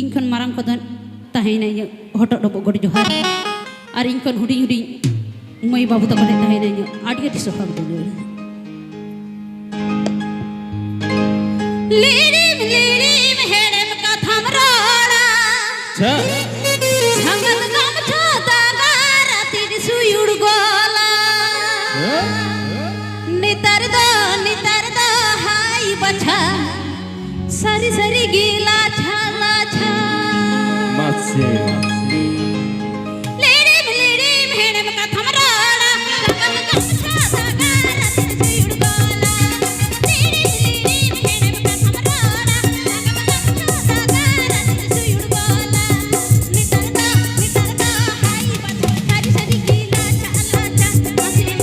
इनखन मारंग को तहना हटो डबो गड जोहार और इनखन हुडी हुडी मई बाबू तक तहना आड़ी आड़ी सोहाग दो लीरिम लीरिम हेड़म कथम रोड़ा संगत गम छोता गारा तेरी सुयुड़ गोला नितर दो हाय बचा सरी सरी गीला छाला छा मासे लीरिम लीरिम हेड़म कथम रोड़ा संगत गम छोता गारा तेरी सुयुड़ गोला लीरिम लीरिम हेड़म कथम रोड़ा संगत गम छोता गारा तेरी सुयुड़ गोला नितर दो हाय बचा सरी सरी गीला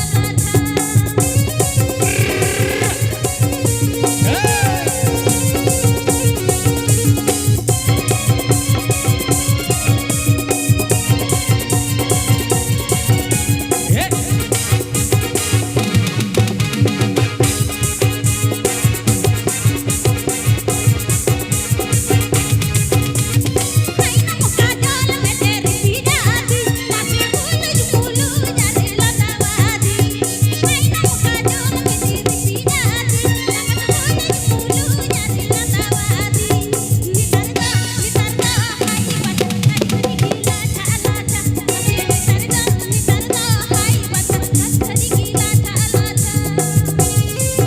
छाला छा मासे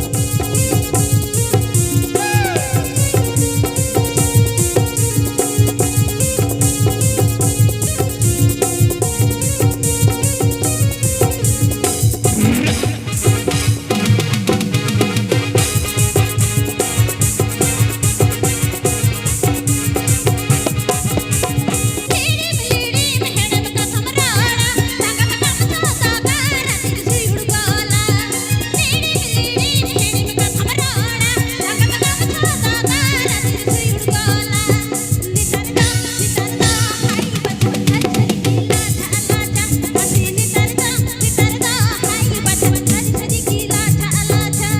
नितर दो हाय बचा सरी सरी गीला छाला छा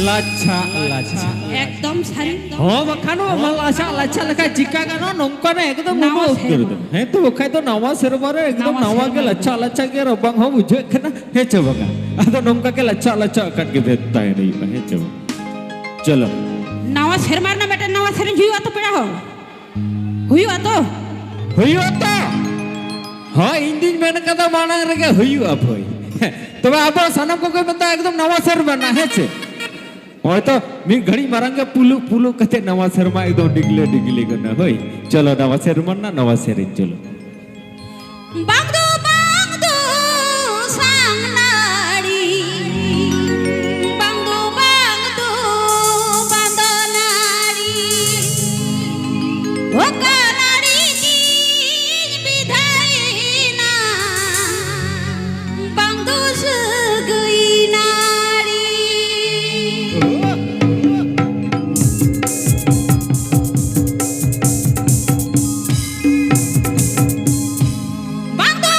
लाचा लाचा एकदम सारी हो बखानो लाचा लाचा लखा जिका गानो नोंका ने एकदम नवा उत्तर दो है तो बखाय तो नवा सरबार एकदम नवा के लाचा लाचा के रबांग हो बुझे खना हे चबगा अदो नोंका के लाचा लाचा कट के देता है नहीं हे चब चलो नवा सरमार ना बेटा नवा सर हुआ तो पड़ा हो हुआ तो हां इंदिन मेन कदा माना रगे हुआ भई तबे आबो सनम को कोई बता एकदम नवा सर बना है छे होय तो मी घड़ी मारंगे पुलु पुलु कते नवा शर्मा एकदम डिगले डिगले गना होय चलो नवा शर्मा ना नवा शरीर चलो बांगदो बांगदो सांगनाड़ी बांगदो बांगदो बांदनाड़ी ओ कानाड़ी की विधाई ना बांगदो सगई नाड़ी बांगदो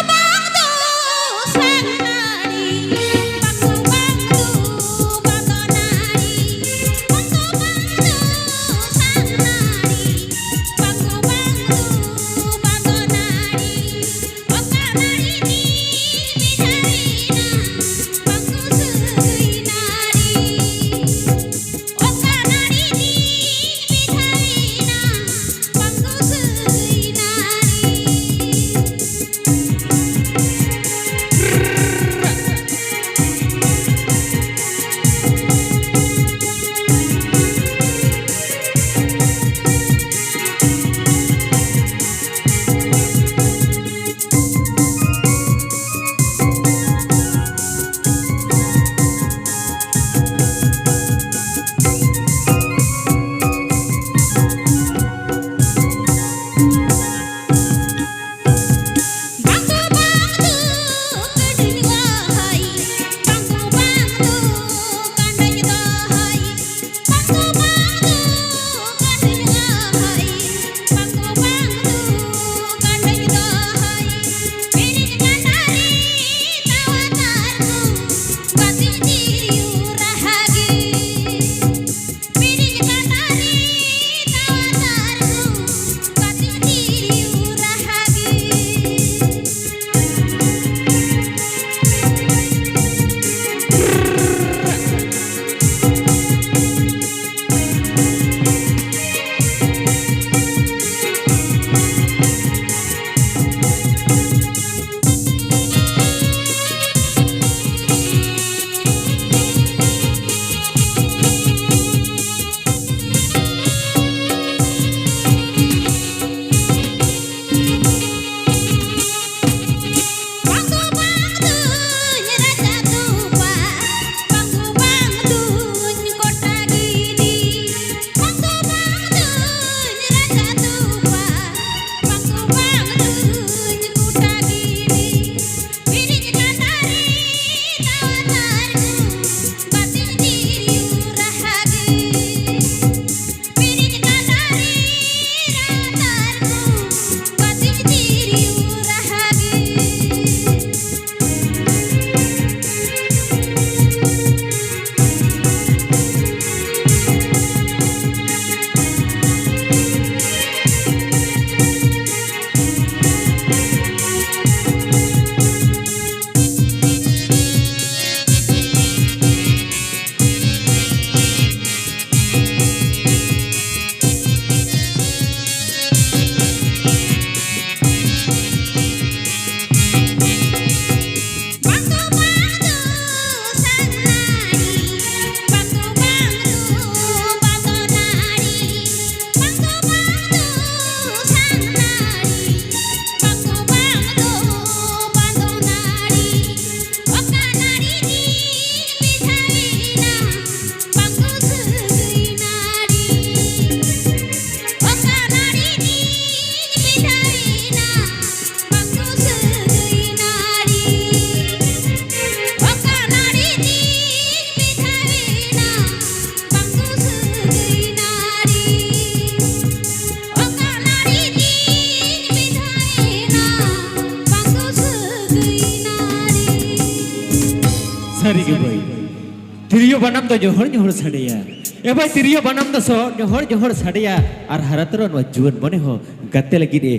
banam do johor sadeya. Eba tiriyo banam do so johor sadeya. Ar harataron wa juan mone ho gatte lagi de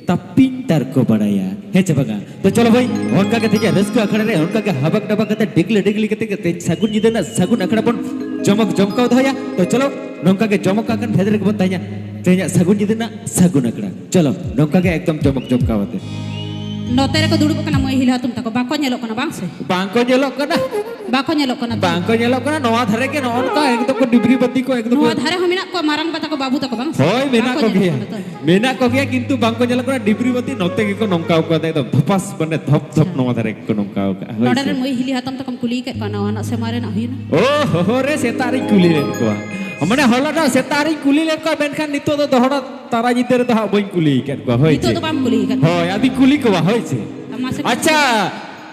tapintar ko badaya. He coba तो चलो भाई उनका कहते हैं रस को अखड़ा रहे उनका क्या हबक डबक कहते डिगली कहते सगुन जिधर ना सगुन अखड़ा पन जमक उधर या तो चलो नौका के जमक का कन फेदर के बता या तेजा सगुन जिधर ना सगुन अखड़ा चलो नौका के एकदम जमक का होते Note ko dulu kana mo hila tum tako bako nyelok kana bangse. बांको जेलो करना Bako nyelok kana. नवा धरे के नौन का एकदम को डिबरी बत्ती को एकदम No dhare homina ko marang bata ko babu tako bangse. होय मेना को गया किंतु बांको जेलो करना डिबरी बत्ती नौते के को नौका को दे एकदम धपास बने धप नवा धरे को नौका का Nodare mo hili hatam tako kuli ke kana wana se mare na hina. ओ हो रे सेतारी कुली लेन को हमने होला ना सेतारी कुली लेन को बेनखान नितो तो दोहरा तारा जिते रे तो हा बइन कुली के को होय Itu to bam kuli ke. होय आदि कुली को होय छे अच्छा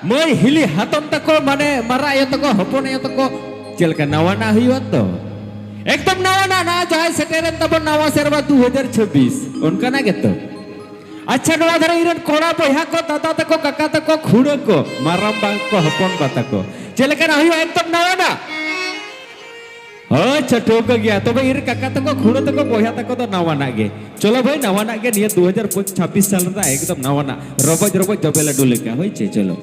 মই हिली हातम तको माने मारा आयो तको हपन आयो तको चलका नवा ना हुई तो एकदम नवा ना जाय सेटेरन तब नवा सेरवा 2026 उनका ना गेतो अच्छा नवा धरे इरन कोड़ा बया को दादा तको काका तको खुड़ो को माराम बांग को हपन बाता को चलका ना हुई एकदम नवा ना अच्छा ठोक गया तो भाई इर काका तको खुड़ो तको बया तको तो नवा ना गे चलो भाई नवा ना गे निया 2026 साल रा एकदम नवा ना रोबज जबेला डोले का होय छे चलो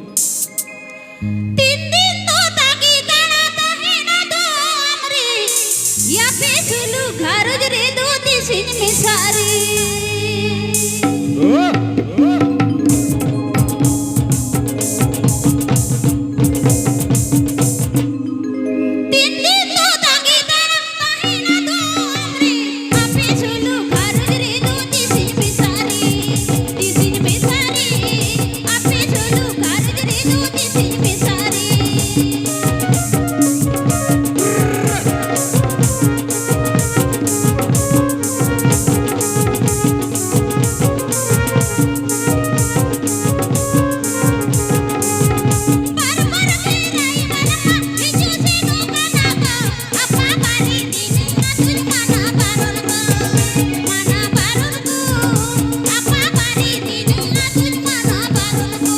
Tin din to tagi tana tahena do amre. Ya pe sulu gharoj re do tisin misari. Tin din to tagi tana tahena do amre. Ya pe sulu gharoj re do tisin misari. Tisin misari. Ya pe sulu gharoj re do tisin misari. Barbar kerai barama hiju se no kanaka apa bari din atul mana barulku apa bari din atul mana barulku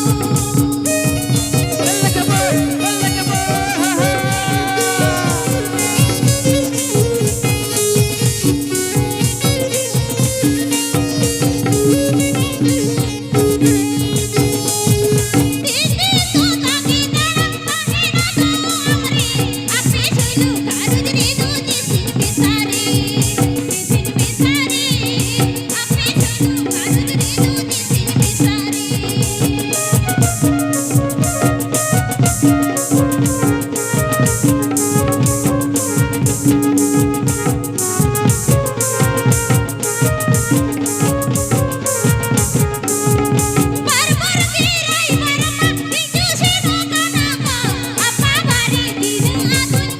Tindi to tagi tana tahena do amre ape sulu gharoj re do tisin misari ape sulu gharoj re do tisin misari Barbar kerai barama hiju se no kanaka apa bari din atul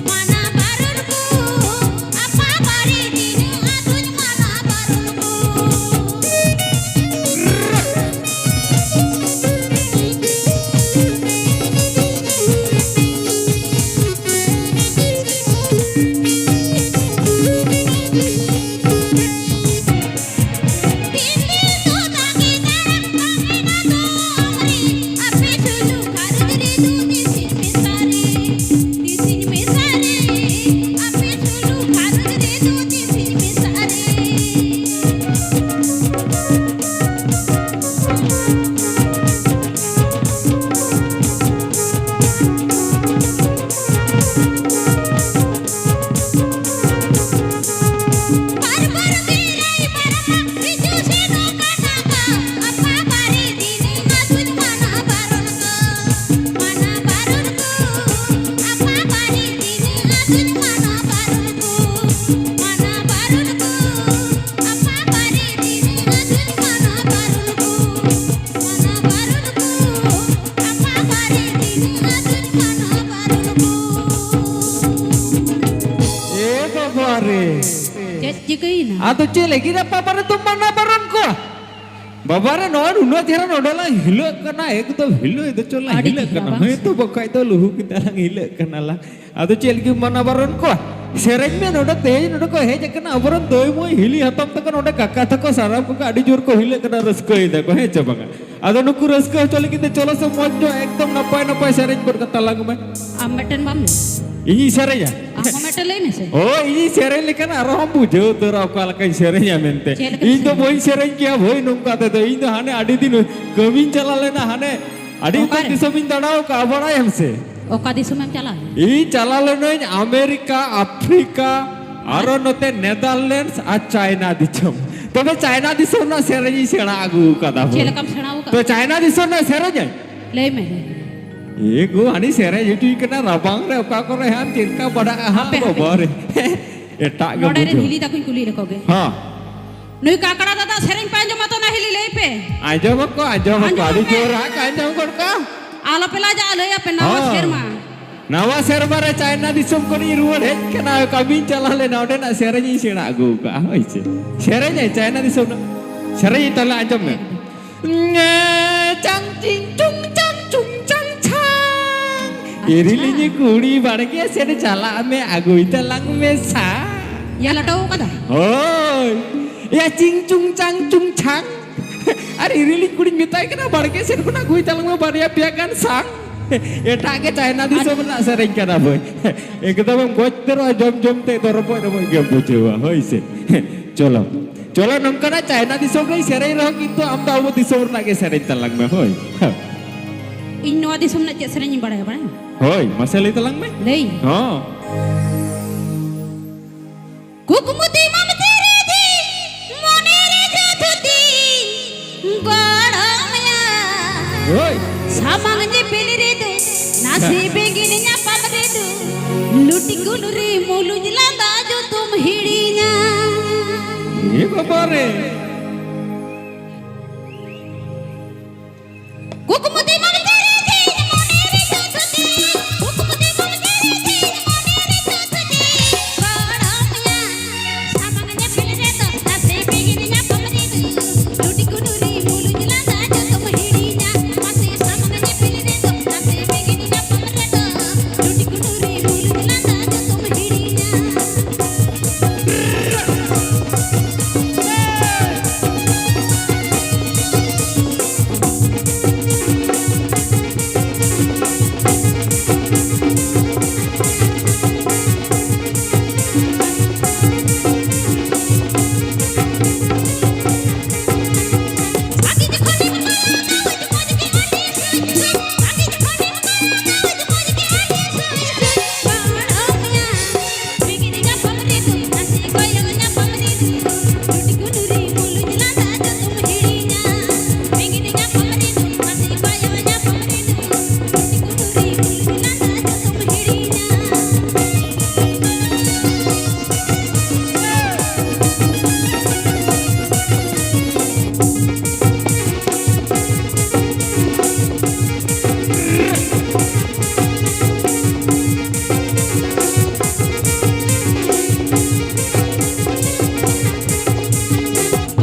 mana barulku apa bari din atul mana barulku Tindi to tagi tana tahena do amre ape sulu gharoj re do tisin misari ape sulu gharoj re do tisin misari Barbar kerai barama hiju se no kanaka apa bari din atul mana barulku apa bari din atul mana barulku apa bari din atul mana barulku apa bari din atul mana barulku ए बाबा रे Jagain आतो चले गिरा पापा रे तुम मना बरन को बाबा रे नोन उनो तेरा नोडला हिलो करना एकदम हिलो इधर चला आड़ी हिलो की करना आवाज। मैं तो बकाई तो लुहु की तरह हिलो करना ला आतो चल की मना बरन को सेरेज में नोडे तेज नोडे को हेज कना अबरन दोय मोय हिली हतम तक नोडे काका तको सारा को आडी जोर को हिले कना रस्को इदा को हे चबंगा आदो नुकु रस्को चले किते चलो से मौज जो एकदम नपाय नपाय सेरेज पर कता लागु में आम मेटन बाम इनी सेरेज आम मेटन लई मेसे ओ इनी सेरेज लेकन आरो हम बुझो तोरा ओकाल कई सेरेज मेनते इन तो बोई सेरेज किया भई नुका ते तो इन तो हाने आडी दिन कमिन चला लेना हाने आडी तो दिसमिन दाड़ाओ का बड़ा हमसे ओका दिसम में चला ई चला लेनो अमेरिका अफ्रीका आरो नते नेदरलैंड्स आ चाइना दिसम तबे चाइना दिसम ना सेरेज सेणा आगु कदा चेलकम सेणाउ का तो चाइना दिसम ना सेरेज लई में ए गो आनी सेरेज हिटुई कना रबांग रे ओका करे हम चिनका बड़ा हा बरे एटा गे नोडे रे हिली ताकुन कुली रखोगे हां नुई काकड़ा दादा सेरेज पांजो मतो ना हिली लई पे आजो को आडी जोरा कांजो का आला पेला जा लई पे नवा शर्मा नवा शर्मा रे चाइना दिसम को नी रुवड़ हेज कना कमिन चला ले नोडे ना सेरेज सेणा आगु का होइसे सेरेज चाइना दिसम ना सेरेज तला आजम में चंग चिंग चुंग चंग चुंग चंग छांग इरिलिनी कुड़ी बाड़गे सेरे चला में आगुई तलंग में सा या लटाओ कदा ओय या चिंग चुंग चंग चुंग छांग अरे इरिली कुड़ी मिताई कना बाड़गे सेरे को ना आगुई तलंग में बारिया पियागान सांग एटा के चाइना दिसम ना सेरेज कना बोय एकदम गोच तेरो जम जम ते तोर पोय रे गे बुझेवा होइसे चलो चलो नंकना चाइना दिसम रे सेरेज रहो किंतु आम दा वो दिसम ना के सेरेज तलंग में होय इन नवा दिसम ना चे सेरेज बड़ाय बड़ाय होय मसले तलंग में लई हां कुकुमुती मम तेरे दी मोने रे जथुती बड़ाया होय सामंग ने पेली रे दो नासी begin nya pam re do लुटी गुनुरी मोलु जिलांदा जो तुम हिड़ीना ये बाबा रे कुकुमुती मम तेरे दी मोने रे जथुती कुकुमुती मम तेरे दी मोने रे जथुती बड़ाया सामंग ने पेली रे दो नासी begin nya pam re do लुटी गुनुरी मोलु जिलांदा जो तुम हिड़ीना मासी सामंग ने पेली रे दो नासी begin nya pam re do लुटी गुनुरी मोलु जिलांदा जो तुम हिड़ीना आगे दिखाने में ना वज मौज के आटे सोई आगे दिखाने में ना वज मौज के आटे सोई बड़ाया बेगिन nya pam re do नासी कोयंग nya pam re do लुटी गुनुरी मोलु जिलांदा जो तुम हिड़ीना बेगिन nya pam re do नासी कोयंग nya pam re do लुटी गुनुरी मोलु जिलांदा जो तुम हिड़ीना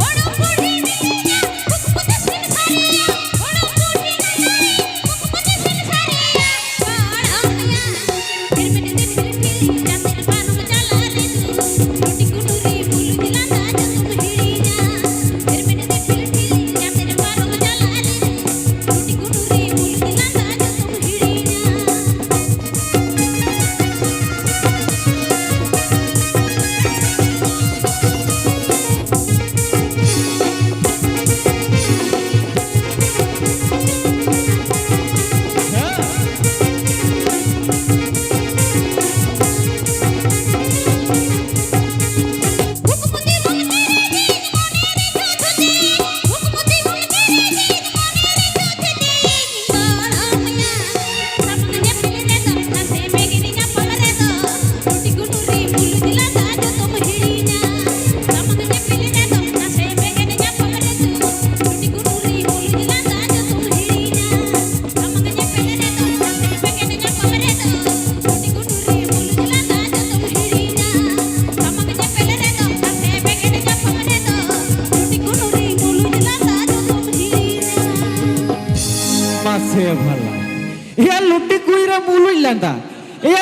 ओड़ो बूढ़ी मिलिया कुकुमुत सिन सारिया ओड़ो बूढ़ी मिलिया कुकुमुत सिन सारिया बड़ाया फिर मैंने दे फिर या तेरे पारों में चला रे तू लुटी गुनुरी मोलु जिलांदा जो तुम हिड़ीना फिर मैंने दे फिर या तेरे पारों में चला रे तू लुटी गुनुरी मोलु जिलांदा जो तुम हिड़ीना कुकुमुती मम तेरे दी मोने रे जथुती कुकुमुती मम तेरे दी मोने रे जथुती बड़ाया सामंग ने पेली रे दो नासे begin nya pam re do लुटी गुनुरी मोलु जिलांदा जो तुम हिड़ीना सामंग ने पेली रे दो नासे begin nya pam re do लुटी गुनुरी मोलु जिलांदा जो तुम हिड़ीना सामंग ने पेली रे दो नासे begin nya pam re do लुटी गुनुरी मोलु जिलांदा जो तुम हिड़ीना सामंग ने पेली रे दो नासे begin nya pam re do लुटी गुनुरी मोलु जिलांदा जो तुम हिड़ीना मासे भला या लुटी कुई रे मुलु इलांदा